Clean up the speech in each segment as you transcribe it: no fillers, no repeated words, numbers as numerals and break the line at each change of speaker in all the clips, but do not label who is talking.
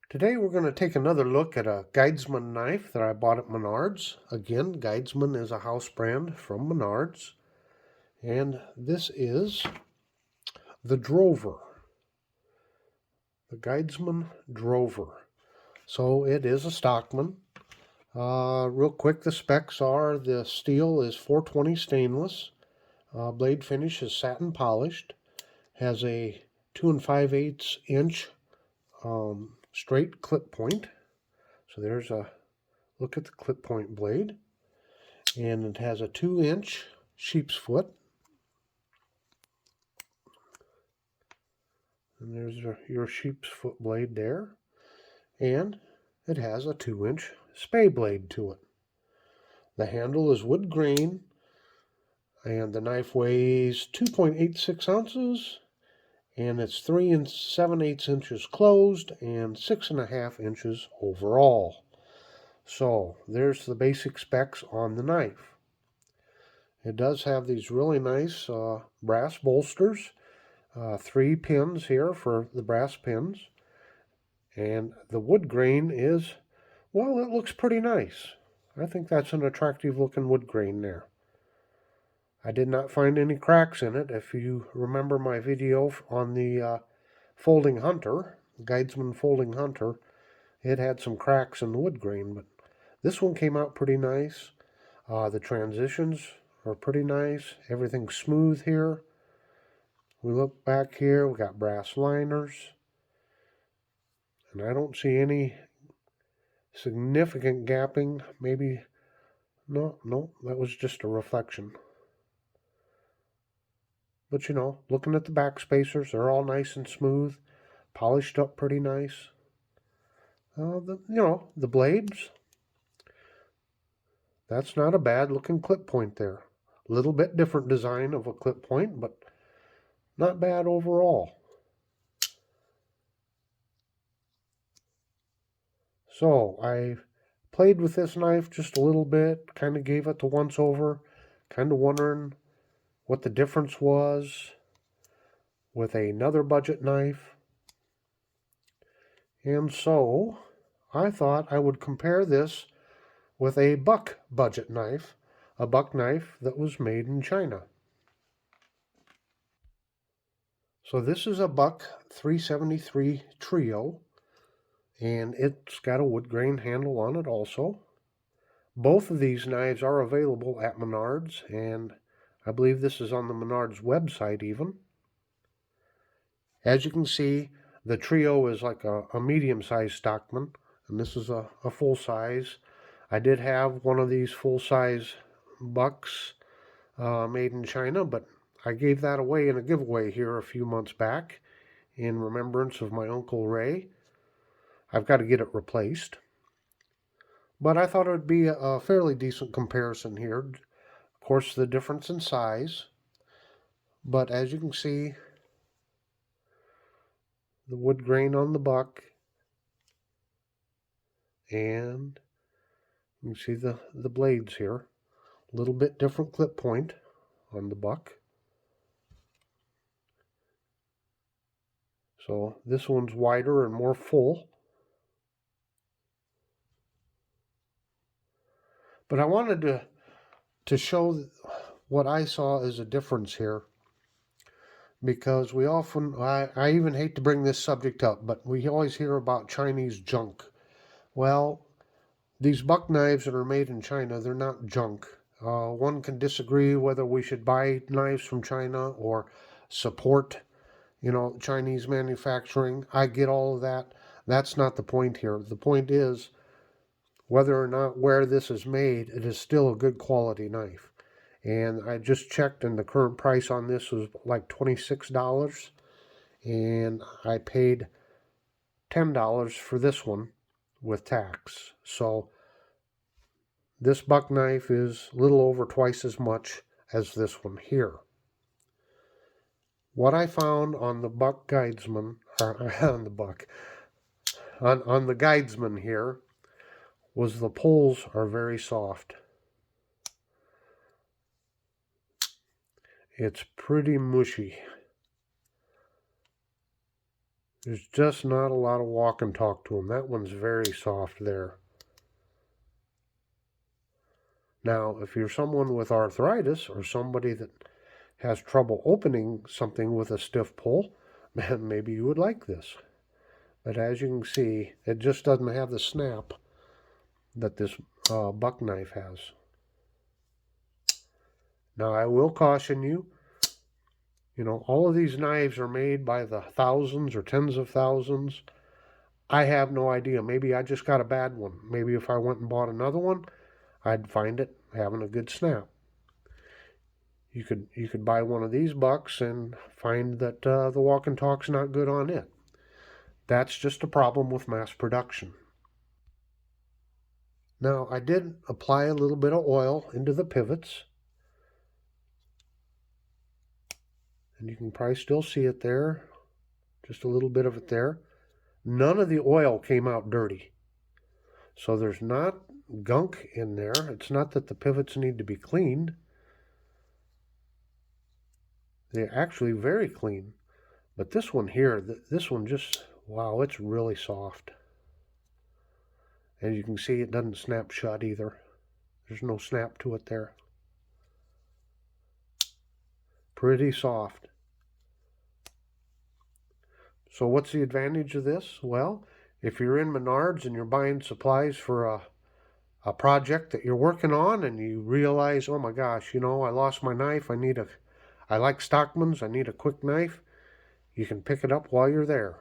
Today we're going to take another look at a Guidesman knife that I bought at Menards. Again, Guidesman is a house brand from Menards. And this is the Drover, the Guidesman Drover. So it is a Stockman. Real quick, the specs are the steel is 420 stainless. Blade finish is satin polished. Has a 2 5/8 inch straight clip point. So there's a look at the clip point blade. And it has a 2-inch sheep's foot. And there's your sheep's foot blade there. And it has a 2-inch spay blade to it. The handle is wood grain, and the knife weighs 2.86 ounces, and it's 3 7/8 inches closed and 6.5 inches overall. So there's the basic specs on the knife. It does have these really nice brass bolsters. 3 pins here for the brass pins. And the wood grain is, well, it looks pretty nice. I think that's an attractive looking wood grain there. I did not find any cracks in it. If you remember my video on the folding hunter, Guidesman folding hunter, it had some cracks in the wood grain, but this one came out pretty nice. The transitions are pretty nice. Everything's smooth here. We look back here, we got brass liners. And I don't see any significant gapping. Maybe, no, that was just a reflection. But looking at the back spacers, they're all nice and smooth, polished up pretty nice. The blades, that's not a bad looking clip point there. A little bit different design of a clip point, but not bad overall. So I played with this knife just a little bit, kind of gave it the once over, kind of wondering what the difference was with another budget knife. And so I thought I would compare this with a buck budget knife, a buck knife that was made in China. So this is a buck 373 Trio, and it's got a wood grain handle on it also. Both of these knives are available at Menards, and I believe this is on the Menards website even. As you can see, the Trio is like a medium-sized Stockman, and this is a full size. I did have one of these full-size bucks made in China, but I gave that away in a giveaway here a few months back in remembrance of my Uncle Ray. I've got to get it replaced. But I thought it would be a fairly decent comparison here. Of course, the difference in size. But as you can see, the wood grain on the buck, and you can see the blades here. A little bit different clip point on the buck. So this one's wider and more full. But I wanted to show what I saw as a difference here, because we often, I even hate to bring this subject up, but we always hear about Chinese junk. Well, these buck knives that are made in China, they're not junk. One can disagree whether we should buy knives from China or support, Chinese manufacturing. I get all of that. That's not the point here. The point is, whether or not where this is made, it is still a good quality knife. And I just checked, and the current price on this was like $26, and I paid $10 for this one with tax. So this buck knife is a little over twice as much as this one here. What I found on the buck Guidesman, or on the Guidesman here, was the pulls are very soft. It's pretty mushy. There's just not a lot of walk and talk to them. That one's very soft there. Now, if you're someone with arthritis or somebody that has trouble opening something with a stiff pull, maybe you would like this. But as you can see, it just doesn't have the snap that this buck knife has. Now, I will caution you, all of these knives are made by the thousands or tens of thousands. I have no idea. Maybe I just got a bad one. Maybe if I went and bought another one, I'd find it having a good snap. You could buy one of these bucks and find that the walk and talk's not good on it. That's just a problem with mass production. Now, I did apply a little bit of oil into the pivots. And you can probably still see it there. Just a little bit of it there. None of the oil came out dirty. So there's not gunk in there. It's not that the pivots need to be cleaned. They're actually very clean. But this one here, this one just, wow, it's really soft. As you can see, it doesn't snap shut either. There's no snap to it there. Pretty soft. So what's the advantage of this? Well, if you're in Menards and you're buying supplies for a project that you're working on and you realize, oh my gosh, I lost my knife, I like Stockman's, I need a quick knife, you can pick it up while you're there.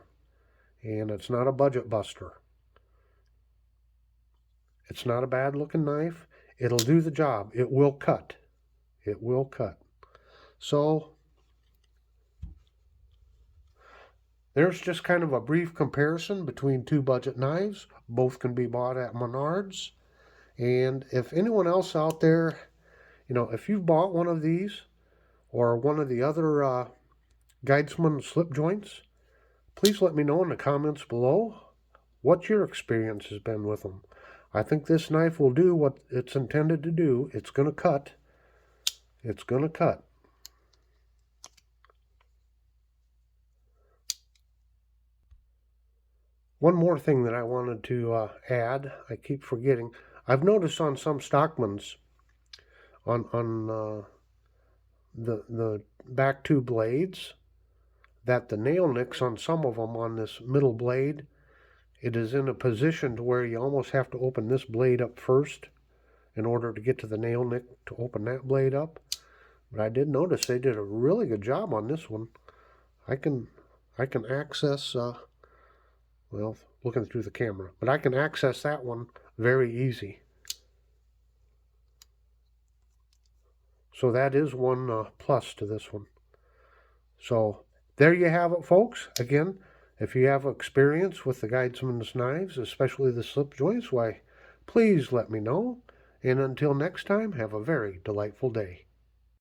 And it's not a budget buster. It's not a bad looking knife. It'll do the job. It will cut. It will cut. So there's just kind of a brief comparison between two budget knives. Both can be bought at Menards. And if anyone else out there, if you've bought one of these or one of the other Guidesman slip joints, please let me know in the comments below what your experience has been with them. I think this knife will do what it's intended to do. It's going to cut. It's going to cut. One more thing that I wanted to add, I keep forgetting. I've noticed on some Stockmans, on the back two blades, that the nail nicks on some of them on this middle blade, it is in a position to where you almost have to open this blade up first in order to get to the nail nick to open that blade up. But I did notice they did a really good job on this one. I can access, well, looking through the camera, but I can access that one very easy. So that is one plus to this one. So there you have it, folks. Again, if you have experience with the Guidesman's knives, especially the slip joints, why, please let me know. And until next time, have a very delightful day.